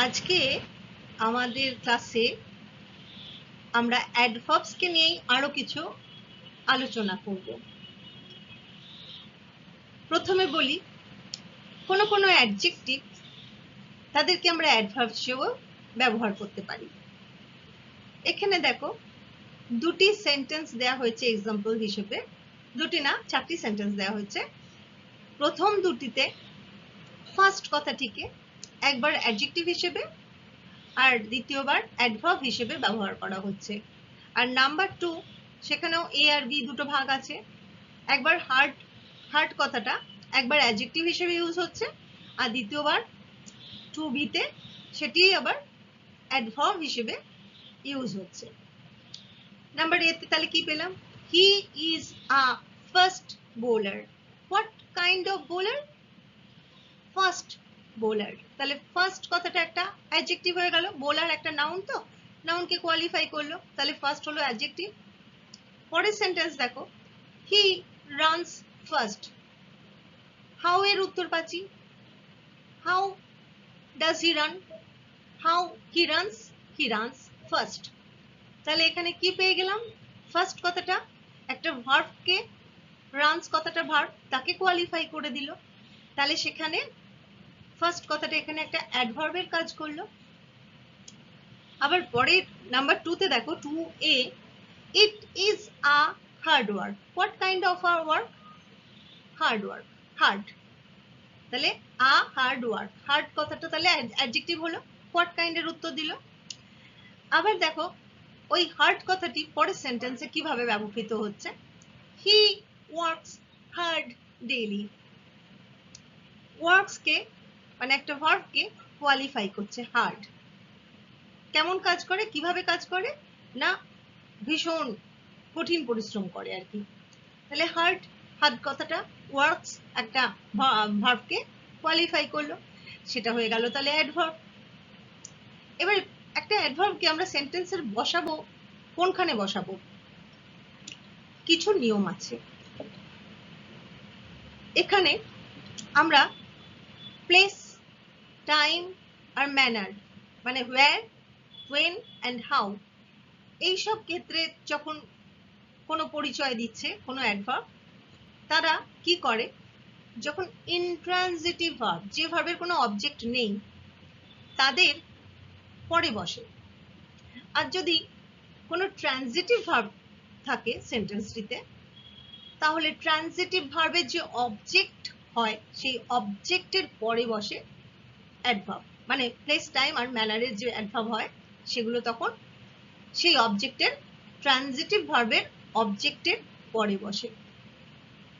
আজকে আমাদের ক্লাসে আমরা অ্যাডভার্বস কে নিয়ে আরো কিছু আলোচনা করব। প্রথমে বলি কোন অ্যাডজেক্টিভ তাদেরকে আমরা অ্যাডভার্ব হিসেবেও ব্যবহার করতে পারি। এখানে দেখো দুটি সেন্টেন্স দেওয়া হয়েছে এক্সাম্পল হিসেবে, দুটি না চারটি সেন্টেন্স দেওয়া হয়েছে। প্রথম দুটিতে ফার্স্ট কথাটিকে একবার অ্যাডজেক্টিভ হিসেবে আর দ্বিতীয়বার অ্যাডভার্ব হিসেবে ব্যবহার করা হচ্ছে। আর নাম্বার 2 সেখানেও এ আর বি দুটো ভাগ আছে। একবার হার্ট কথাটা একবার অ্যাডজেক্টিভ হিসেবে ইউজ হচ্ছে আর দ্বিতীয়বার 2b তে সেটি আবার অ্যাডভার্ব হিসেবে ইউজ হচ্ছে। নাম্বার এ তে তাহলে কি পেলাম? He is a first bowler. What kind of bowler? First bowler. তাহলে ফার্স্ট কথাটা একটা অ্যাডজেক্টিভ হয়ে গেল, বোলার একটা নাউন, তো নাউনকে কোয়ালিফাই করলো, তাহলে ফার্স্ট হলো অ্যাডজেক্টিভ। পরের সেন্টেন্স দেখো, হি রানস ফার্স্ট। হাউ এর উত্তর পাচ্ছি, how does he ran? How he runs first. তাহলে এখানে কি পেয়ে গেলাম? ফার্স্ট কথাটা একটা ভার্বকে, রানস কথাটা ভার্ব, তাকে কোয়ালিফাই করে দিল, তাহলে সেখানে ফার্স্ট কথাটা এখানে একটা অ্যাডভার্বের কাজ করলো। আবার পরে নাম্বার 2 তে দেখো 2a, it is a hard work. What kind of a work? Hard work, hard. তাহলে আ হার্ড ওয়ার্ক, হার্ড কথাটা তাহলে অ্যাডজেক্টিভ হলো, হোয়াট কাইন্ডের উত্তর দিল। আবার দেখো ওই হার্ড কথাটি পরের সেন্টেন্সে কিভাবে ব্যবহৃত হচ্ছে, he works hard daily. Works কে মানে একটা ভার্বকে কোয়ালিফাই করছে, হার্ড। কেমন কাজ করে, কিভাবে কাজ করে না, ভীষণ কঠিন পরিশ্রম করে আর কি। তাহলে হার্ড কথাটা ওয়ার্কস একটা ভার্বকে কোয়ালিফাই করলো, সেটা হয়ে গেল তাহলে অ্যাডভার্ব। এবার একটা অ্যাডভার্বকে আমরা সেন্টেন্সের বসাবো, কোনখানে বসাবো? কিছু নিয়ম আছে। এখানে আমরা প্লেস, টাইম আর ম্যানার মানে হোয়ার, ওয়েন অ্যান্ড হাউ, এইসব ক্ষেত্রে যখন কোনো পরিচয় দিচ্ছে কোনো অ্যাডভার্ব, তারা কি করে, যখন ইন্ট্রানজিটিভ ভার্ব, যে ভার্বের কোনো অবজেক্ট নেই, তাদের পরে বসে। আর যদি কোনো ট্রানজিটিভ ভার্ব থাকে সেন্টেন্সটিতে, তাহলে ট্রানজিটিভ ভার্বের যে অবজেক্ট হয় সেই অবজেক্টের পরে বসে অ্যাডভার্ব। মানে প্লেস, টাইম আর ম্যানারের যে অ্যাডভার্ব হয় সেগুলো তখন সেই অবজেক্টের, ট্রানজিটিভ ভার্বের অবজেক্টের পরে বসে।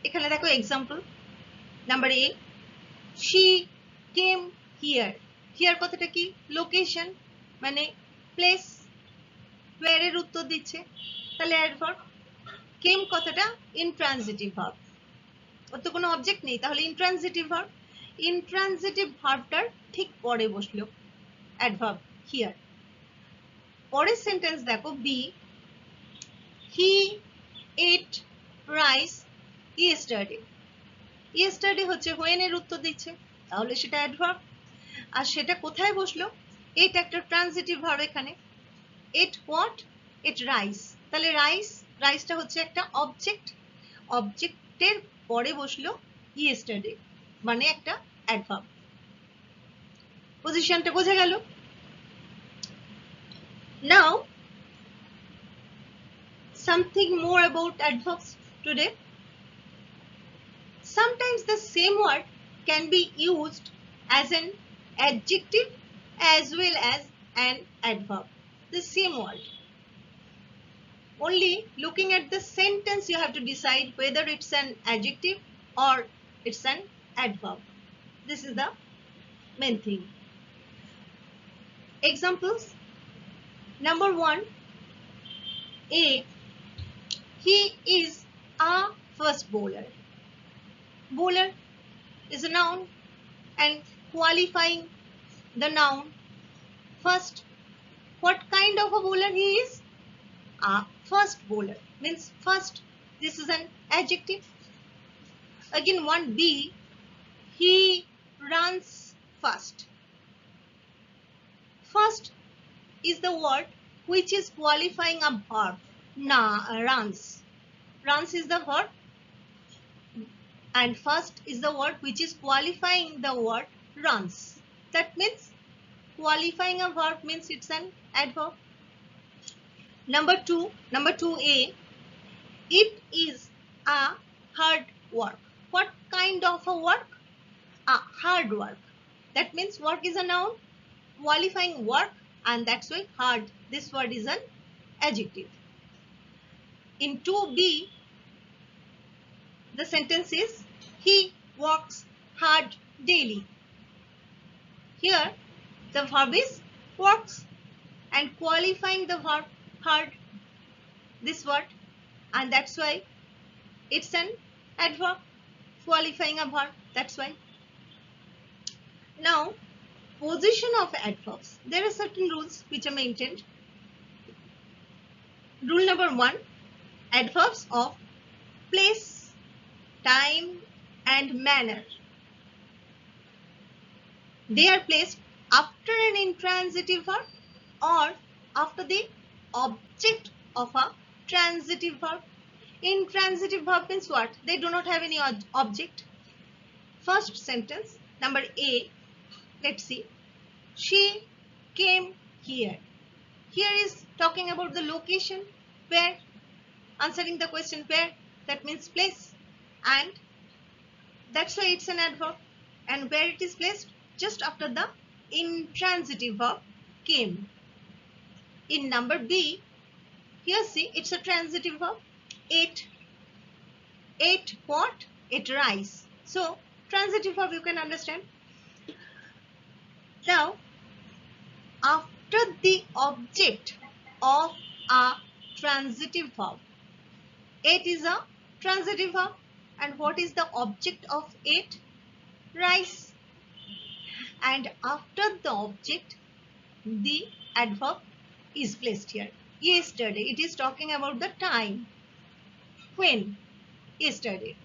এখানে দেখো example number A, she came here. Here কথাটা কি? লোকেশন, মানে প্লেস, ওয়্যার এর উত্তর দিচ্ছে, তাহলে অ্যাডভার্ব। কেম কথাটা ইনট্রানজিটিভ ভার্ব, ওর তো কোনো অবজেক্ট নেই, তাহলে ইনট্রানজিটিভ ভার্ব। ইনট্রানজিটিভ ভার্বটার ঠিক পরে বসলো অ্যাডভার্ব হিয়ার। পরের সেন্টেন্স দেখো বি, হি এট রাইস ইয়েস্টারডে। ইয়েস্টারডে হচ্ছে হোয়েন এর উত্তর দিচ্ছে, তাহলে সেটা অ্যাডভার্ব। আর সেটা কোথায় বসলো? এটা একটা ট্রানজিটিভ ভার্ব এখানে। এট হোয়াট? Ate rice. তাহলে রাইসটা হচ্ছে একটা অবজেক্ট, অবজেক্টের পরে বসলো ইয়েস্টারডে, মানে একটা অ্যাডভার্ব। পজিশনটা বোঝা গেল? নাও something more about adverbs today. Sometimes the same word can be used as an adjective as well as an adverb. The same word. Only looking at the sentence you have to decide whether it's an adjective or it's an adverb. This is the main thing. Examples. Number 1, A, he is a first bowler. Bowler is a noun and qualifying the noun first. What kind of a bowler he is? A first bowler, means first. This is an adjective. Again 1B, he runs fast. First is the word which is qualifying a verb. Runs. Runs is the verb, and first is the word which is qualifying the word runs. That means qualifying a verb means it's an adverb. Number 2A, it is a hard work. What kind of a work? A hard work. That means work is a noun qualifying work, and that's why hard, this word is an adjective. In 2B, the sentence is he works hard daily. Here the verb is works, and qualifying the verb hard, this word, and that's why it's an adverb qualifying a verb. That's why. Now, position of adverbs. There are certain rules which are maintained. Rule number 1, adverbs of place, time, and manner. They are placed after an intransitive verb or after the object of a transitive verb. Intransitive verb means what? They do not have any object. First sentence, number A, let's see. She came here. Here is talking about the location, where, answering the question where, that means place, and that's why it's an adverb. And where it is placed? Just after the intransitive verb came. In number B, here see, it's a transitive verb. Ate what? Ate rice. So transitive verb you can understand. Now, after the object of a transitive verb, ate is a transitive verb, and what is the object of ate? Rice. And after the object, the adverb is placed here. Yesterday. It is talking about the time. When? Yesterday.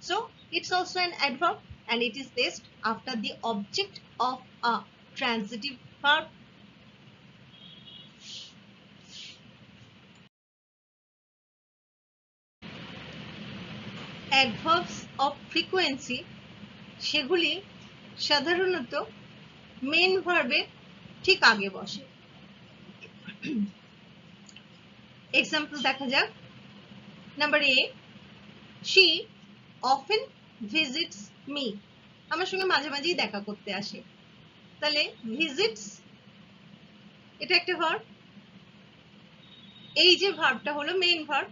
So it's also an adverb, and it is placed after the object of a transitive verb. Adverbs of frequency, সেগুলি সাধারণত main ভার্বের ঠিক আগে বসে। Example দেখা যাক। Number A, she often visits me. আমার সঙ্গে মাঝে মাঝেই দেখা করতে আসে। তাহলে visits, এটা একটা ভার্ব। এই যে ভার্বটা হলো মেইন ভার্ব,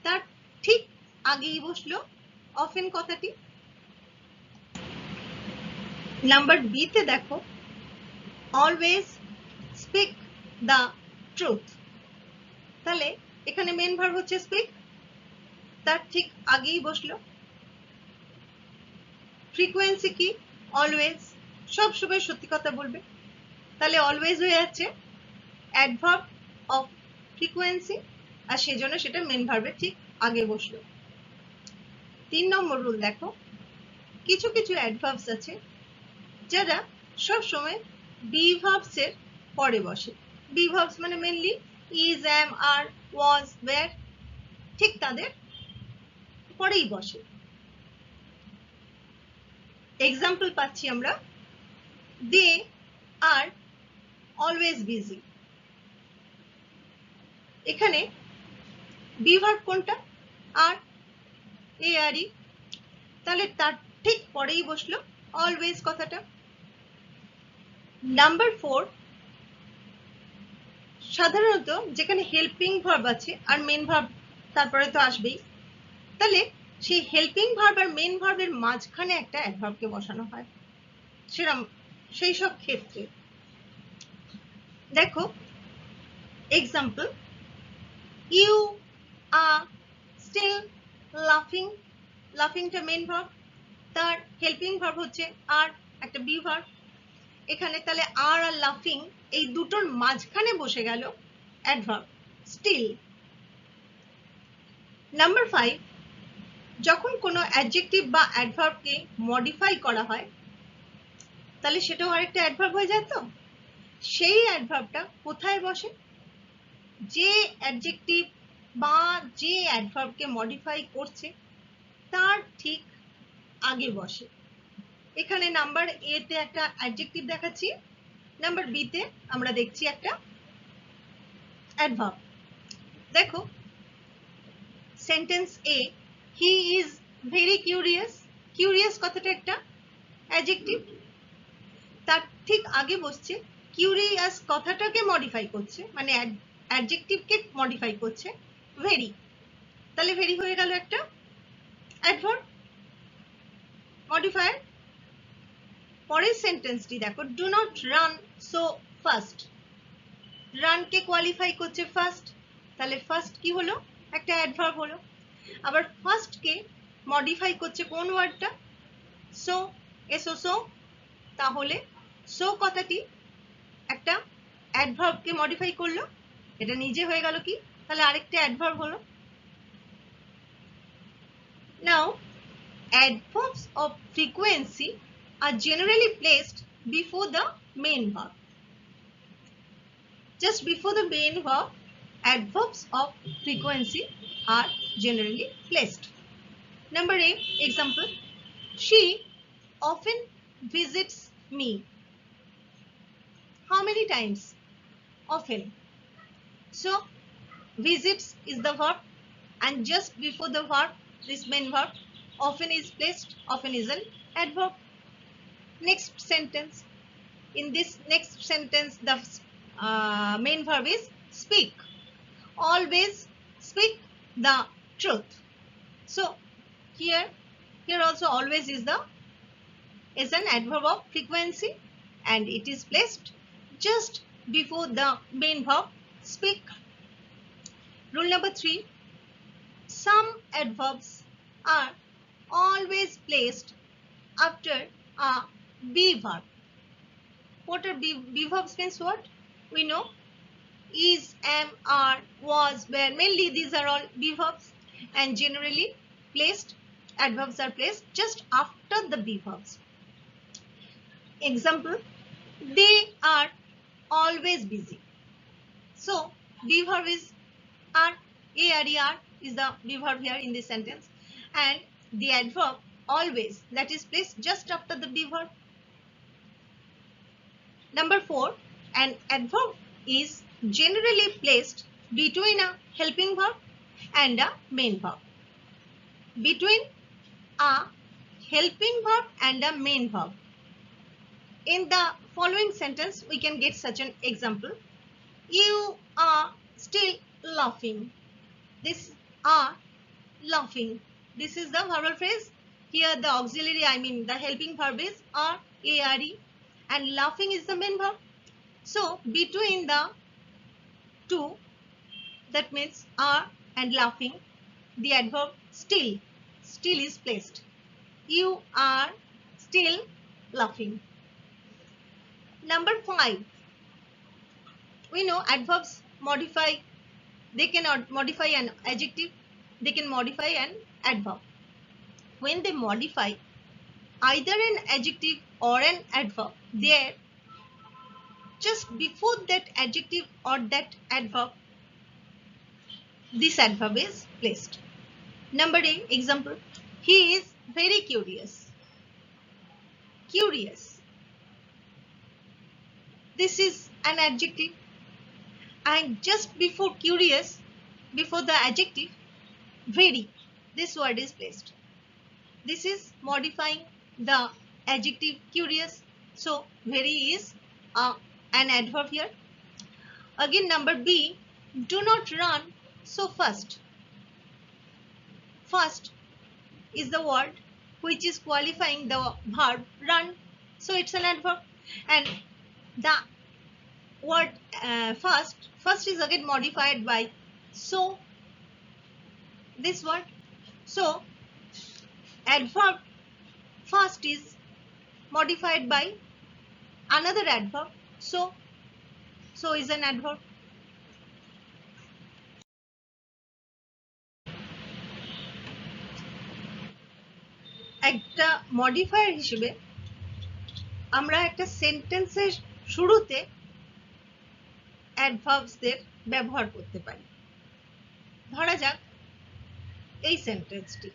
তার ঠিক আগেই বসলো often কথাটি। নাম্বার B তে দেখো, always speak the truth. তাহলে এখানে মেইন ভার্ব হচ্ছে speak, তার ঠিক আগেই বসলো। ফ্রিকোয়েন্সি কি? অলওয়েজ, সব সময় সত্যি কথা বলবে। তাহলে অলওয়েজ হয়ে যাচ্ছে অ্যাডভার্ব অফ ফ্রিকোয়েন্সি, আর সেজন্য সেটা মেন ভার্বের ঠিক আগে বসলো। 3 নম্বর রুল দেখো, কিছু কিছু অ্যাডভার্বস আছে যারা সব সময় বি ভার্বস এর পরে বসে। বি ভার্বস মানে mainly is, am, are, was, were, ঠিক তাদের পরেই বসে। এক্সাম্পল পাচ্ছি আমরা, দে আর অলওয়েজ বিজি। এখানে বি ভার্ব কোনটা? আর, এ আর ই, তাহলে তার ঠিক পরেই বসলো অলওয়েজ কথাটা। নাম্বার 4, সাধারণত যেখানে হেল্পিং ভার্ব আছে আর মেন ভার্ব তারপরে তো আসবেই, তাহলে সেই হেল্পিং ভার্ব আর মেন ভার্বের মাঝখানে একটা অ্যাডভার্বকে বসানো হয়। সেরকম সেই সব ক্ষেত্রে দেখো এক্সাম্পল, ইউ আর স্টিল লাফিং। লাফিংটা মেন ভার্ব, তার হেল্পিং ভার্ব হচ্ছে আর, একটা বি ভার্ব। এখানে তাহলে আর আর লাফিং এই দুটোর মাঝখানে বসে গেল অ্যাডভার্ব স্টিল। নাম্বার 5, যখন কোনো অ্যাডজেক্টিভ বা অ্যাডভার্বকে মডিফাই করা হয়, তাহলে সেটাও আরেকটা অ্যাডভার্ব হয়ে যায়। তো সেই অ্যাডভার্বটা কোথায় বসে? যে অ্যাডজেক্টিভ বা যে অ্যাডভার্বকে মডিফাই করছে তার ঠিক আগে বসে। এখানে নাম্বার এ তে একটা অ্যাডজেক্টিভ দেখাচ্ছি, নাম্বার বি তে আমরা দেখছি একটা অ্যাডভার্ব। দেখো sentence A, he is very curious. Curious কথাটা একটা অ্যাডজেক্টিভ, তার ঠিক আগে বসছে কিউরিয়াস কথাটাকে মডিফাই করছে, মানে অ্যাডজেক্টিভকে মডিফাই করছে ভেরি। তাহলে ভেরি হয়ে গেল একটা অ্যাডভার্ব মডিফায়ার। পরের সেন্টেন্সটি দেখো, do not run so fast. রানকে কোয়ালিফাই করছে ফার্স্ট, তাহলে ফার্স্ট কি হলো? একটা অ্যাডভার্ব হলো। আবার ফার্স্টকে মডিফাই করছে কোন ওয়ার্ডটা? সো, এসো সো। তাহলে সো কথাটি একটা অ্যাডভার্বকে মডিফাই করলো, এটা নিজে হয়ে গেল কি? তাহলে আরেকটা অ্যাডভার্ব হলো। নাও adverbs of frequency are generally placed before the main verb. Just before the main verb, adverbs of frequency are generally placed. Number A, example, she often visits me. How many times? Often. So visits is the verb, and just before the verb, this main verb, often is placed. Often is an adverb. Next sentence. In this next sentence, the main verb is speak. Always speak the truth. So here also always is an adverb of frequency, and it is placed just before the main verb speak. Rule number 3, some adverbs are always placed after a be verb. What are be verbs means? What we know, is, am, are, was, were, mainly these are all be verbs, and generally placed, adverbs are placed just after the be verbs. Example, they are always busy. So be verb is are, are is the be verb here in this sentence, and the adverb always, that is placed just after the be verb. Number 4, an adverb is generally placed between a helping verb and a main verb. Between a helping verb and a main verb. In the following sentence, we can get such an example. You are still laughing. This are laughing. This is the verbal phrase. Here the auxiliary, I mean the helping verb is are, and laughing is the main verb. So between the two, that means are and laughing, the adverb still is placed. You are still laughing. Number 5, we know adverbs modify, they cannot modify an adjective, they can modify an adverb. When they modify either an adjective or an adverb, there just before that adjective or that adverb, this adverb is placed. Number A, example, he is very curious. Curious, this is an adjective, and just before curious, before the adjective very, this word is placed. This is modifying the adjective curious, so very is an adverb here. Again, number B, do not run so fast. Fast is the word which is qualifying the verb run, so it's an adverb, and the word first is again modified by so, this word. So adverb first is modified by another adverb, so is an adverb. একটা modifier হিসেবে আমরা একটা সেন্টেন্সের শুরুতে অ্যাডভার্বসদের ব্যবহার করতে পারি। ধরা যাক এই সেন্টেন্সটি,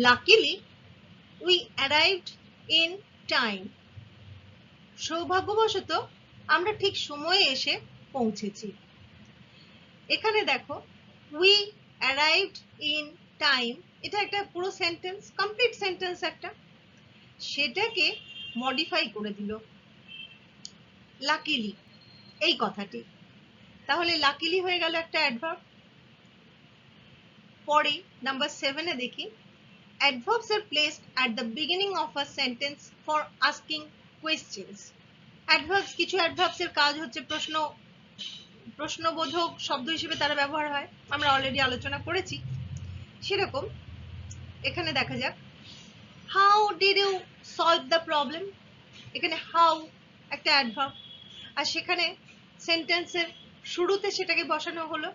luckily we arrived in time. সৌভাগ্যবশত আমরা ঠিক সময়ে এসে পৌঁছেছি। এখানে দেখো উই অ্যারাইভড ইন টাইম, এটা একটা পুরো সেন্টেন্স, কমপ্লিট সেন্টেন্স একটা, সেটাকে মডিফাই করে দিল লাকিলি এই কথাটি, তাহলে লাকিলি হয়ে গেল একটা অ্যাডভার্ব। পরে নাম্বার 7 এ দেখি, adverbs are placed at the beginning of a sentence for asking questions. adverbs, কিছু adverbs এর কাজ হচ্ছে প্রশ্নবোধক শব্দ হিসেবে তারা ব্যবহার হয়, আমরা অলরেডি আলোচনা করেছি। সেরকম এখানে দেখা যাক, how did you solve the problem? এখানে how একটা adverb, আর সেখানে সেন্টেন্সের শুরুতে সেটাকে বসানো হলো।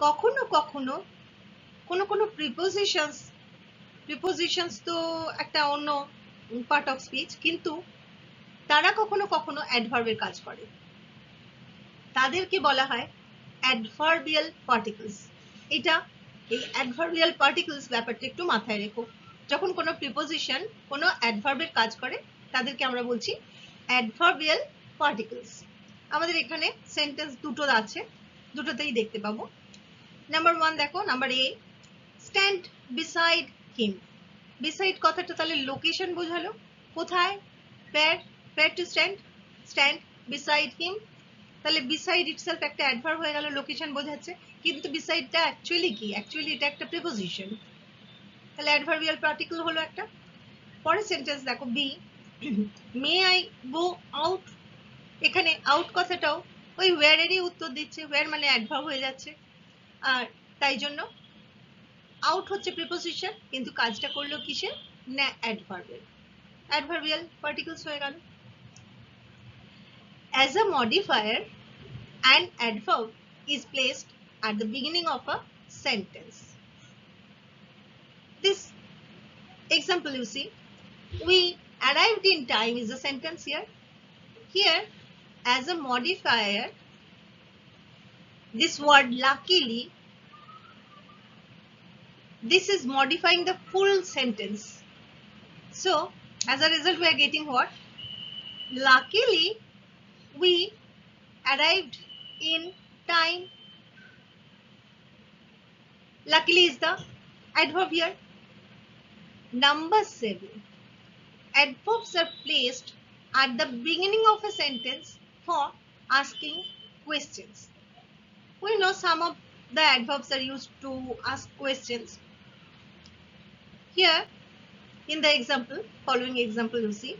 কখনো কখনো কোনো প্রিপোজিশনস তো একটা অন্য পার্ট অফ স্পিচ, কিন্তু তারা কখনো কখনো অ্যাডভার্বের কাজ করে, তাদেরকে বলা হয় অ্যাডভার্বিয়াল পার্টিকলস। এটা এই অ্যাডভার্বিয়াল পার্টিকলস ব্যাপারটা একটু মাথায় রেখো, যখন কোনো প্রিপোজিশন কোনো অ্যাডভার্বের কাজ করে তাদেরকে আমরা বলছি অ্যাডভার্বিয়াল পার্টিকলস। আমাদের এখানে সেন্টেন্স দুটো আছে, দুটোতেই দেখতে পাবো। নাম্বার 1 দেখো, number A, stand beside him. Beside কথাটা তাহলে লোকেশন বোঝালো, কোথায়, where to stand beside him, তাহলে beside itself একটা অ্যাডভার্ব হয়ে গেল, লোকেশন বোঝাচ্ছে, কিন্তু বিসাইডটা অ্যাকচুয়ালি কি, অ্যাকচুয়ালি এটা একটা প্রিপোজিশন, তাহলে অ্যাডভার্বিয়াল পার্টিকল হলো একটা। পরের সেন্টেন্স দেখো B, may I go out. এখানে আউট কথাটাও ওই ওয়্যার এরই উত্তর দিচ্ছে, ওয়্যার মানে অ্যাডভার্ব হয়ে যাচ্ছে, আর তাই জন্য আউট হচ্ছে প্রিপোজিশন, কিন্তু কাজটা করলো কিসে, না অ্যাডভার্বের, অ্যাডভার্বিয়াল পার্টিকলস হয়ে গেল। As a modifier, an adverb is placed at the beginning of a sentence. This example you see, we arrived in time is a sentence here. Here, as a modifier, this word luckily, this is modifying the full sentence. So, as a result, we are getting what? Luckily, we arrived in time. Luckily is the adverb here. Number 7. Adverbs are placed at the beginning of a sentence for asking questions. We know some of the adverbs are used to ask questions. Here, in the example, following example, you see,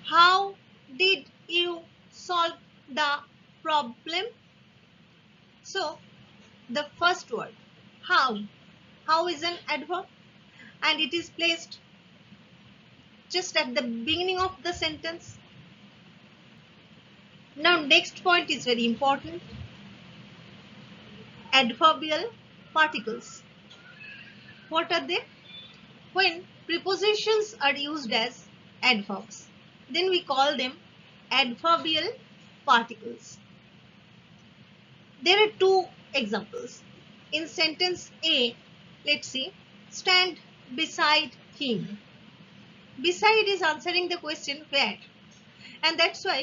how did you solve the problem? So, the first word, how is an adverb, and it is placed just at the beginning of the sentence. Now, next point is very important, adverbial particles. What are they? When prepositions are used as adverbs, then we call them adverbial particles. There are two examples. In sentence A, let's see, stand beside him. Beside is answering the question where, and that's why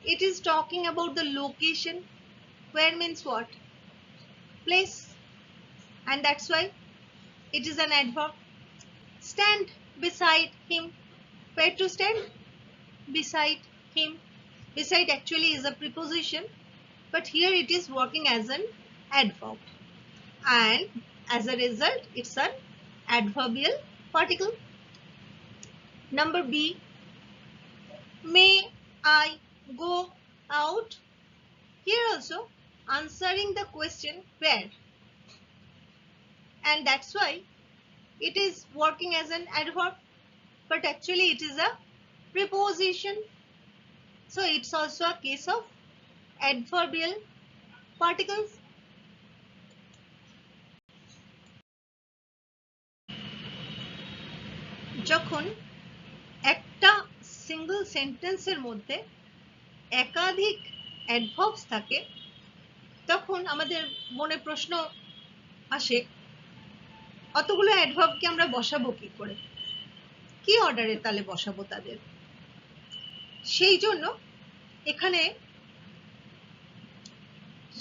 it is talking about the location. Where means what? Place, and that's why it is an adverb. Stand beside him. Where to stand? Beside him. Beside actually is a preposition, but here it is working as an adverb, and as a result it's an adverbial particle. Number B, may I go out. Here also answering the question where, and that's why it is working as an adverb, but actually it is a preposition, so it's also a case of adverbial particles. যখন একটা single সেন্টেন্সের মধ্যে একাধিক adverbs থাকে তখন আমাদের মনে প্রশ্ন আসে অতগুলো অ্যাডভার্বকে আমরা বসাবো কি করে, কি অর্ডারে তাহলে বসাবো তাদের। সেই জন্য এখানে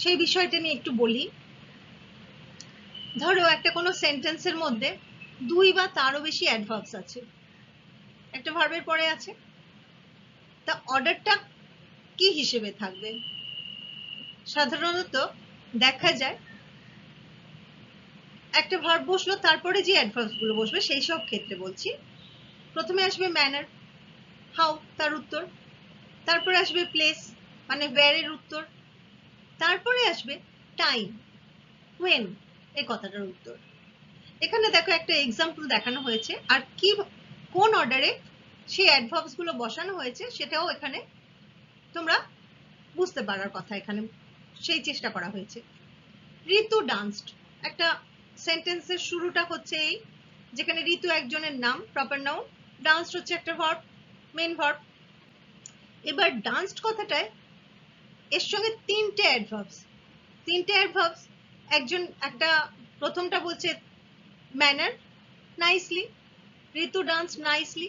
সেই বিষয়টা নিয়ে একটু বলি। ধরো একটা কোনো সেন্টেন্সের মধ্যে 2 বা তারও বেশি অ্যাডভার্বস আছে, একটা ভার্বের পরে আছে, তা অর্ডারটা কি হিসেবে থাকবে? সাধারণত দেখা যায় একটা ভার্ব বসলো, তারপরে যে অ্যাডভার্বস গুলো বসবে সেই সব ক্ষেত্রে বলছি, প্রথমে আসবে ম্যানার, হাউ তার উত্তর, তারপরে আসবে প্লেস মানে ওয়্যারের উত্তর, তারপরে আসবে টাইম ওয়েন এই কথাটার উত্তর। এখানে দেখো একটা এক্সাম্পল দেখানো হয়েছে, আর কি কোন অর্ডারে সেই অ্যাডভার্বস গুলো বসানো হয়েছে সেটাও এখানে তোমরা বুঝতে পারার কথা, এখানে সেই চেষ্টা করা হয়েছে। ঋতু ডান্সড, একটা সেন্টেন্সের শুরুটা হচ্ছে এই, যেখানে ঋতু একজনের নাম প্রপার নাউন, ডান্সড হচ্ছে একটা ভার্ব, মেন ভার্ব। এবার ডান্সড কথাটায় এর সঙ্গে তিনটে অ্যাডভার্বস, একজন একটা প্রথমটা বলছে manner nicely, Ritu dance nicely,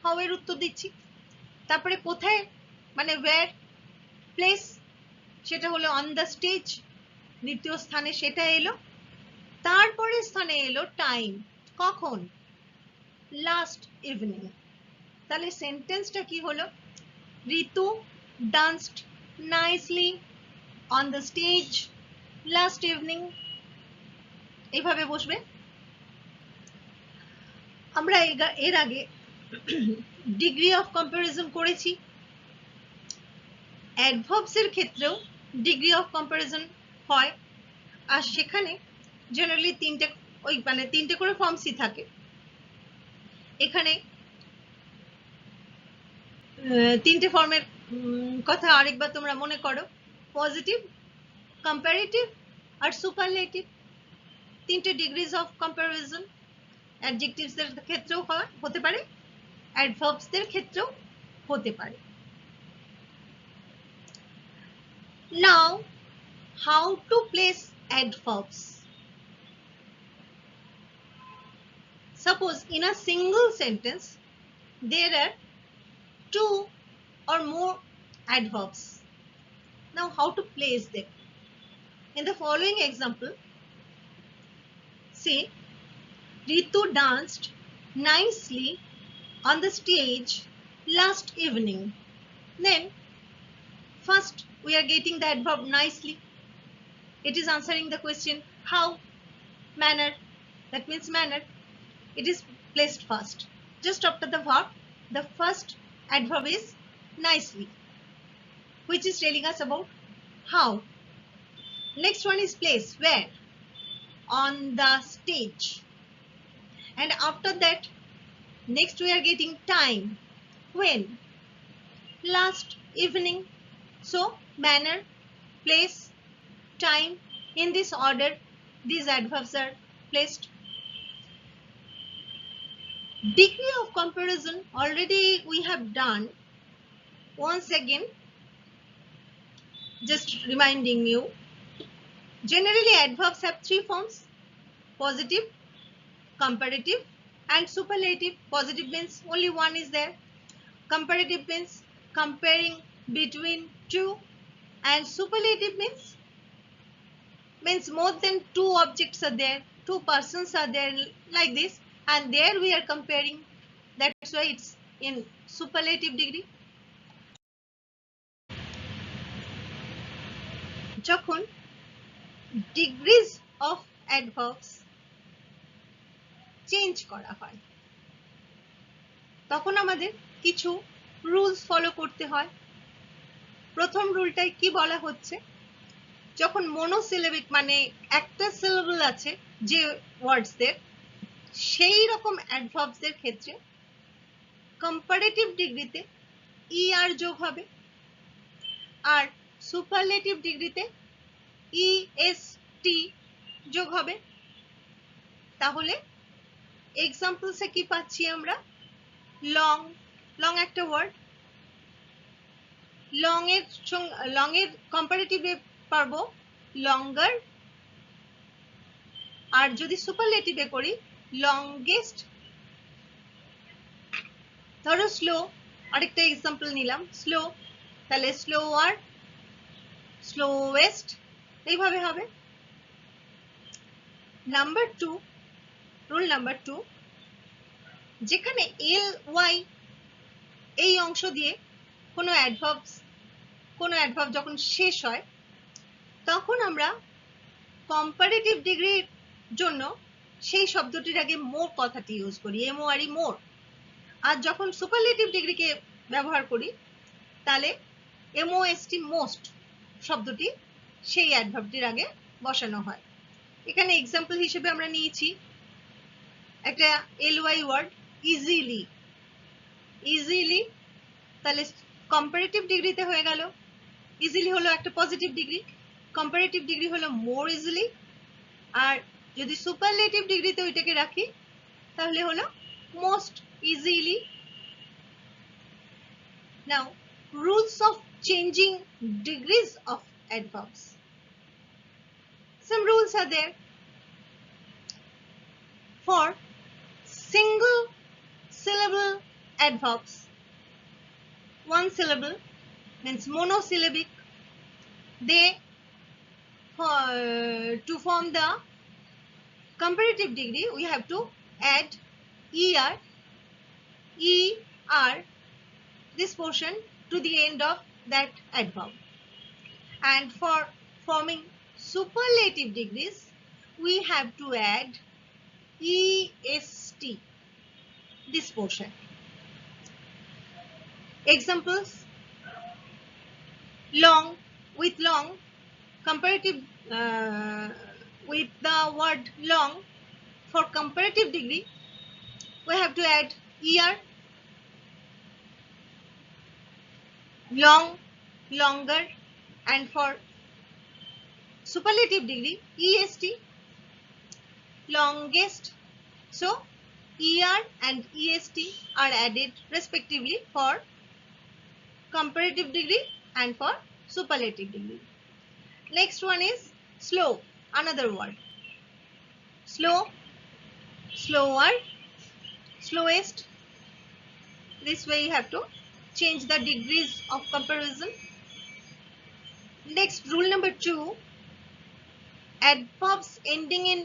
how এর উত্তর দিচ্ছি, তারপরে কোথায় মানে ওয়্যার, প্লেস সেটা হলো অন দ্য স্টেজ দ্বিতীয় স্থানে সেটা এলো, তারপরে স্থানে এলো টাইম কখন, লাস্ট ইভিনিং। তাহলে সেন্টেন্সটা কি হলো, Ritu danced nicely on the stage last evening, এইভাবে বসবে। আমরা এর আগে ডিগ্রি অফ কম্পারিজন করেছি, অ্যাডভার্বস এর ক্ষেত্রেও ডিগ্রি অফ কম্পারিজন হয়, আর সেখানে জেনারেলি তিনটে করে ফর্মসই থাকে। এখানে তিনটে ফর্মের কথা আরেকবার তোমরা মনে করো, পজিটিভ, কম্পারেটিভ আর সুপারলেটিভ, তিনটে ডিগ্রিজ অফ কম্পারিজন অ্যাডজেক্টিভস এর ক্ষেত্রেও হতে পারে, অ্যাডভার্বস এর ক্ষেত্রেও হতে পারে। Now, how to place adverbs? Suppose in a single sentence there are 2 or more adverbs. Now, how to place them? In the following example, say, Ritu danced nicely on the stage last evening. Then, first we are getting the adverb nicely. It is answering the question how, manner, that means manner. It is placed first. Just after the verb, the first adverb is nicely, which is telling us about how. Next one is place, where? On the stage. And after that, next we are getting time, when? Last evening. So manner, place, time, in this order these adverbs are placed. Degree of comparison already we have done. Once again, just reminding you, generally adverbs have 3 forms: positive, comparative and superlative. Positive means only one is there, comparative means comparing between two, and superlative means more than 2 objects are there, 2 persons are there, like this, and there we are comparing, that's why it's in superlative degree. যখন degrees of adverbs change করা হয় তখন আমাদের কিছু rules follow করতে হয়। প্রথম রুলটাই কি বলা হচ্ছে, যখন মনোসিলেবিক মানে একটা সিলেবল আছে যে ওয়ার্ডসদের, সেই রকম অ্যাডভার্বসদের ক্ষেত্রে কম্পারেটিভ ডিগ্রিতে আর যোগ হবে, আর সুপারলেটিভ ডিগ্রিতে এসটি যোগ হবে। তাহলে এক্সাম্পলসে কি পাচ্ছি আমরা, লং একটা ওয়ার্ড, লং এর কম্পারেটিভে পারবো লঙ্গার, আর যদি সুপারলেটিভে করি লংগেস্ট। ধরো স্লো, আরেকটা এক্সাম্পল নিলাম, স্লো, তাহলে স্লোয়ার, স্লোয়েস্ট, এইভাবে হবে। নাম্বার 2, রুল নাম্বার 2, যেখানে এল ওয়াই এই অংশ দিয়ে কোনো অ্যাডভার্ব যখন শেষ হয় তখন আমরা কম্পারেটিভ ডিগ্রির জন্য সেই শব্দটির আগে মোর কথাটি ইউজ করি, MORE, মোর। আর যখন সুপারলেটিভ ডিগ্রিকে ব্যবহার করি তাহলে MOST, মোস্ট শব্দটি সেই অ্যাডভার্বটির আগে বসানো হয়। এখানে এক্সাম্পল হিসেবে আমরা নিয়েছি একটা LY ওয়ার্ড, ইজিলি। ইজিলি তাহলে কম্পারেটিভ ডিগ্রিতে হয়ে গেল, ইজিলি হলো একটা পজিটিভ ডিগ্রি, কম্পারেটিভ ডিগ্রি হলো মোর ইজিলি, আর যদি সুপারলেটিভ ডিগ্রিতে ওইটাকে রাখি তাহলে হলো most easily. Now rules of changing degrees of adverbs. Some rules are there. For single syllable adverbs, one syllable means monosyllabic, they to form the comparative degree we have to add er this portion to the end of that adverb. And for forming superlative degrees we have to add est this portion. Examples: long, with long, comparative with the word long, for comparative degree we have to add er, long, longer, and for superlative degree est, longest. So er and est are added respectively for comparative degree and for superlative degree. Next one is slow, another word. Slow, slower, slowest. This way you have to change the degrees of comparison. Next, rule number 2, adverbs ending in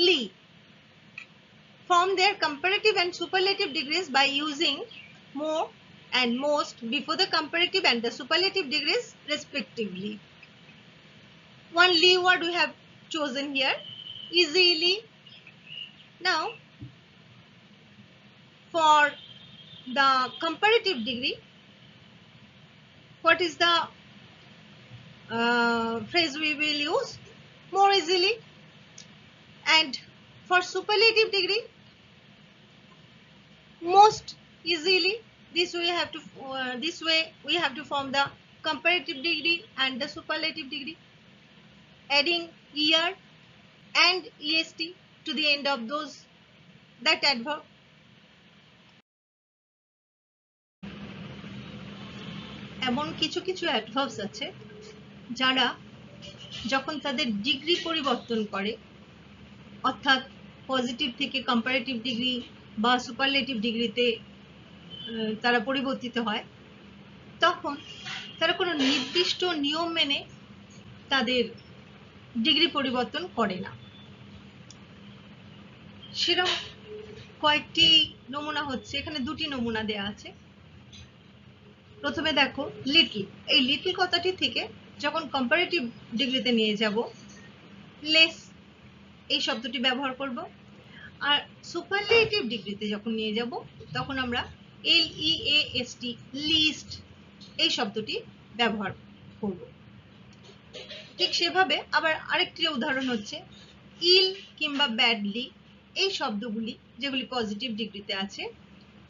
-ly form their comparative and superlative degrees by using more and most before the comparative and the superlative degrees respectively. One -ly word we have chosen here, easily. Now for the comparative degree, what is the phrase we will use? More easily. And for superlative degree, most easily. This way we have to form the comparative degree and the superlative degree, adding er and est to the end of that adverb. এমন কিছু কিছু adverbs আছে যারা যখন তাদের degree পরিবর্তন করে, অর্থাৎ পজিটিভ থেকে কম্পারেটিভ ডিগ্রি বা সুপারলেটিভ ডিগ্রিতে তারা পরিবর্তিত হয়, তখন তারা কোনো নির্দিষ্ট নিয়ম মেনে তাদের ডিগ্রি পরিবর্তন করে না। সেরকম কয়েকটি নমুনা হচ্ছে, এখানে দুটি নমুনা দেয়া আছে। প্রথমে দেখো লিটল, এই লিটল কথাটি থেকে যখন কম্পারেটিভ ডিগ্রিতে নিয়ে যাব লেস এই শব্দটি ব্যবহার করব, আর সুপারলেটিভ ডিগ্রিতে যখন নিয়ে যাব তখন আমরা LEAST, লিস্ট এই শব্দটি ব্যবহার করব। ঠিক সেভাবে আবার আরেকটি উদাহরণ হচ্ছে ইল কিংবা ব্যাডলি, এই শব্দগুলি যেগুলি পজিটিভ ডিগ্রিতে আছে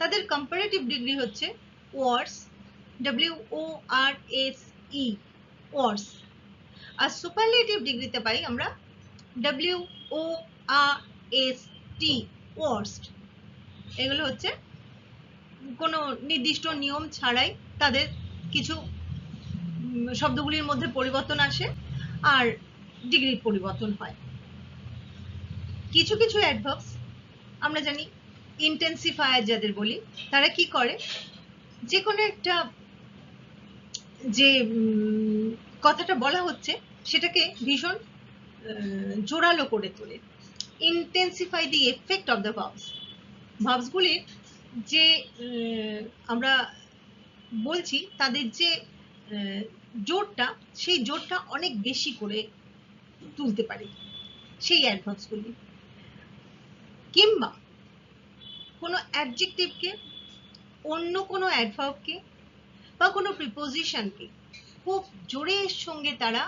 তাদের কম্পারেটিভ ডিগ্রি হচ্ছে ওয়ার্স, WORSE, ওয়ার্স। আর সুপারলেটিভ ডিগ্রিতে পাই আমরা WORST, ওয়ার্স্ট। এগুলো হচ্ছে কোনো নির্দিষ্ট নিয়ম ছাড়াই তাদের কিছু শব্দগুলির মধ্যে পরিবর্তন আসে আর ডিগ্রির পরিবর্তন হয়। কিছু কিছু অ্যাডভার্বস আমরা জানি ইন্টেন্সিফায়ার যাদের বলি, তারা কি করে, যে কোনো একটা যে কথাটা বলা হচ্ছে সেটাকে ভীষণ জোরালো করে তোলে। Intensify the effect of the verbs. ভার্বসগুলির যে আমরা বলছি তাদের যে জোরটা, সেই জোরটা অনেক বেশি করে তুলতে পারে সেই অ্যাডভার্বসগুলি। কিংবা কোনো অ্যাডজেক্টিভকে অন্য কোনো অ্যাডভার্বকে বা কোনো প্রিপোজিশনকে খুব জোরের সঙ্গে তারা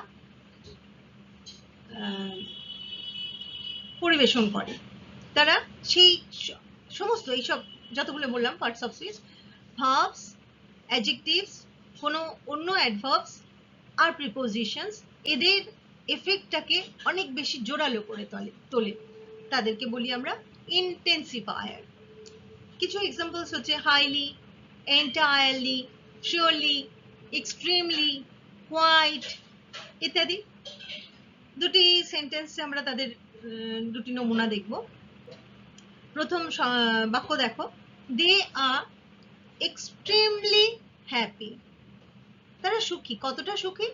পরিবেশন করে। তারা সেই সমস্ত এইসব যতগুলো বললাম parts of speech, verbs, adjectives, কোনো অন্য অ্যাডভার্বস আর প্রিপোজিশনস, এদের এফেক্টটাকে অনেক বেশি জোরালো করে তোলে। তাদেরকে বলি আমরা ইন্টেন্সিফায়ার। কিছু এক্সাম্পলস হচ্ছে highly, entirely, surely, extremely, quite ইত্যাদি। দুটি সেন্টেন্সে আমরা তাদের দুটি নমুনা দেখব। প্রথম বাক্য দেখো, দে আর এক্সট্রিমলি হ্যাপি। তারা সুখী। কতটা সুখী?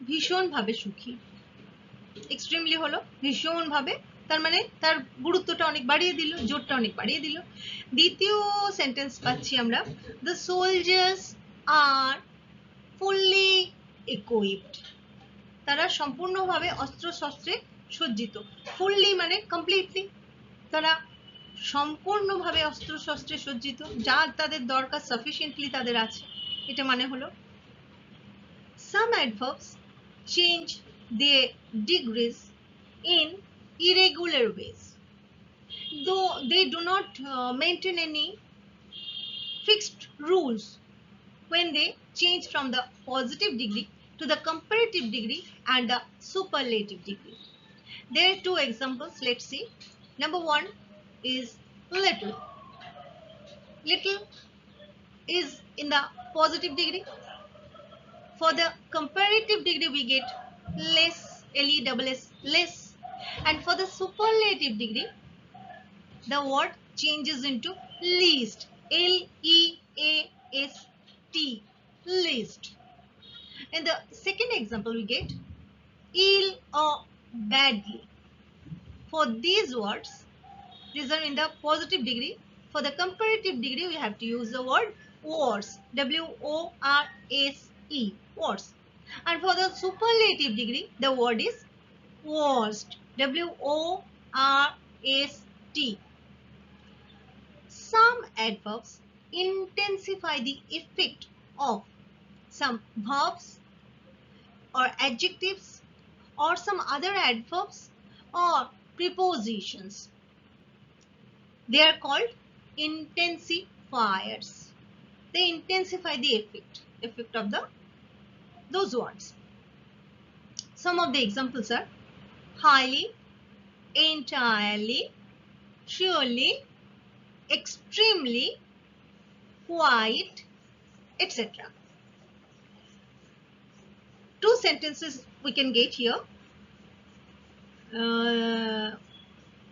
ভীষণভাবে সুখী। এক্সট্রিমলি হলো ভীষণভাবে, তার মানে তার গুরুত্বটা অনেক বাড়িয়ে দিল, জোরটা অনেক বাড়িয়ে দিল। দ্বিতীয় সেন্টেন্স পাচ্ছি আমরা, the soldiers are fully equipped. তারা সম্পূর্ণভাবে অস্ত্রশস্ত্রে সজ্জিত। ফুললি মানে কমপ্লিটলি, তারা সম্পূর্ণভাবে অস্ত্রশস্ত্রে সজ্জিত, যা তাদের দরকার সাফিসিয়েন্টলি তাদের আছে, এটা মানে হলো। Some adverbs change their degrees in irregular ways, though they do not maintain any fixed rules. When they change from the positive degree to the comparative degree and the superlative degree. There are two examples. Let's see. Number one is little. Little is in the positive degree. For the comparative degree, we get less, L-E-S-S, less. And for the superlative degree, the word changes into least, L-E-A-S-T, least. In the second example, we get ill or badly. For these words, these are in the positive degree. For the comparative degree, we have to use the word worse, W-O-R-S-E, worse. And for the superlative degree, the word is worst, W-O-R-S-T. Some adverbs intensify the effect of some verbs or adjectives or some other adverbs or prepositions. They are called intensifiers. They intensify the effect of those words. Some of the examples are highly, entirely, surely, extremely, quite, etc. Two sentences we can get here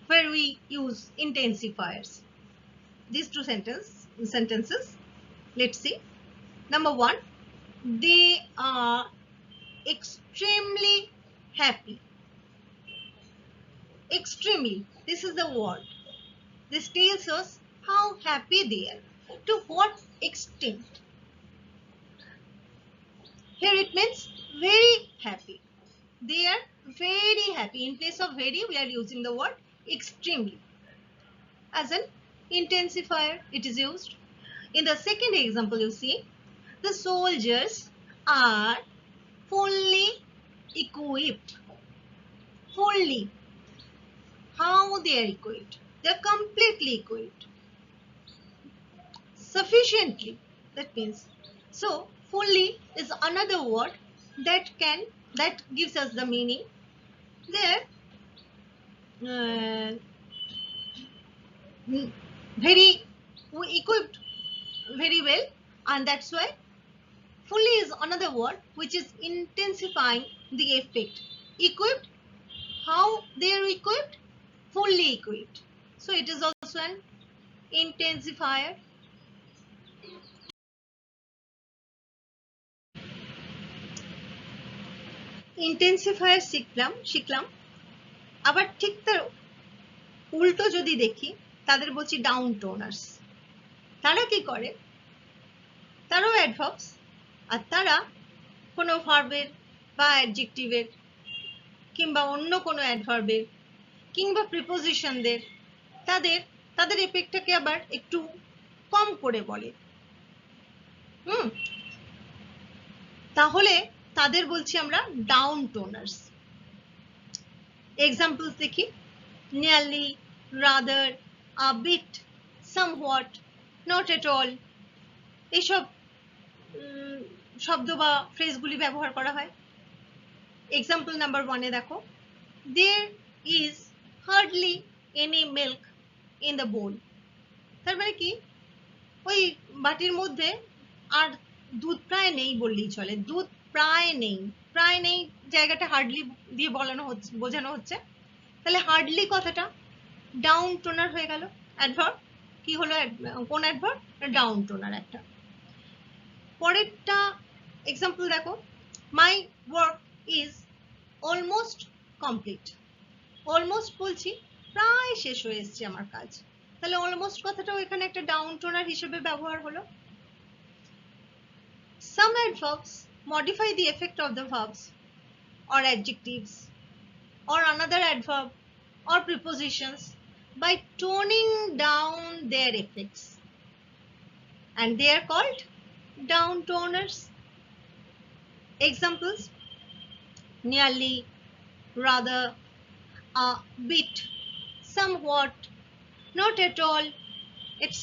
where we use intensifiers. These two sentences, let's see. Number one, they are extremely happy. Extremely, this is the word. This tells us how happy they are, to what extent. Here it means very happy. They are very happy. In place of very, we are using the word extremely. As an intensifier, it is used. In the second example, you see, the soldiers are fully equipped. Fully. How they are equipped? They are completely equipped. Sufficiently, that means. So, fully is another word that gives us the meaning. They are very equipped very well, and that's why Fully is another word which is intensifying the effect. Equipped, how they are equipped? Fully equipped. So it is also an intensifier. Intensifier শিখলাম আবার ঠিক তার উল্টো যদি দেখি তাদের বলছি down টোনার্স। তারা কি করে? তারাও অ্যাডভার্বস, আর তারা কোনো ভার্বের বা অ্যাডজেক্টিভের কিংবা অন্য কোনো অ্যাডভার্বের কিংবা প্রিপোজিশনদের তাদের এফেক্টটাকে আবার একটু কম করে বলে। তাহলে তাদের বলছি আমরা ডাউন টোনার্স। এক্সাম্পলস দেখি, nearly, rather, a bit, somewhat, not at all, এইসব শব্দ বা ফ্রেজগুলি ব্যবহার করা হয়। এক্সাম্পল নাম্বার 1 এ দেখো, there is hardly any milk in the bowl। তার মানে কি? ওই বাটির মধ্যে আর দুধ প্রায় নেই বললেই চলে। দুধ প্রায় নেই জায়গাটা হার্ডলি দিয়ে বোঝানো হচ্ছে। তাহলে হার্ডলি কথাটা ডাউন টোনার হয়ে গেল। অ্যাডভার্ব কি হলো? কোন অ্যাডভার্ব? ডাউন টোনার একটা। পরেরটা এক্সাম্পল দেখো, my work is almost complete. Almost বলছি প্রায় শেষ হয়ে এসছে আমার কাজ, তাহলে অলমোস্ট কথাটাও এখানে একটা ডাউন টোনার হিসেবে ব্যবহার হলো। Some adverbs modify the effect of the verbs or adjectives or another adverb or prepositions by toning down their effects, and they are called down toners. Examples: nearly, rather, a bit, somewhat, not at all, etc.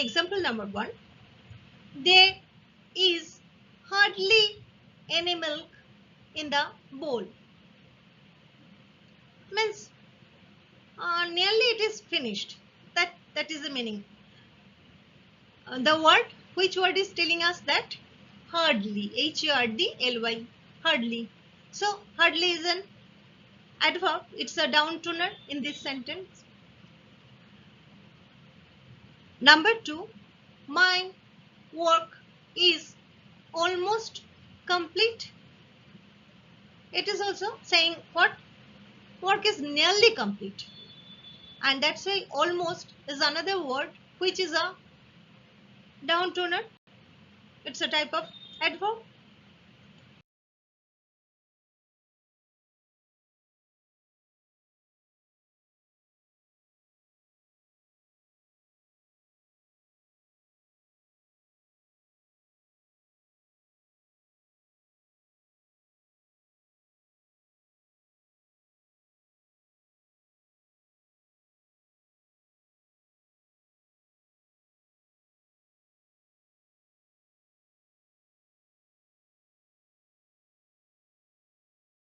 Example number 1, there is hardly any milk in the bowl. Means nearly it is finished. That is the meaning. The word, which word is telling us that? Hardly, Hardly, hardly. So hardly is an adverb. It's a down toner in this sentence. Number 2, my work is almost complete. It is also saying what? Work is nearly complete, and that's why almost is another word which is a down toner. It's a type of adverb.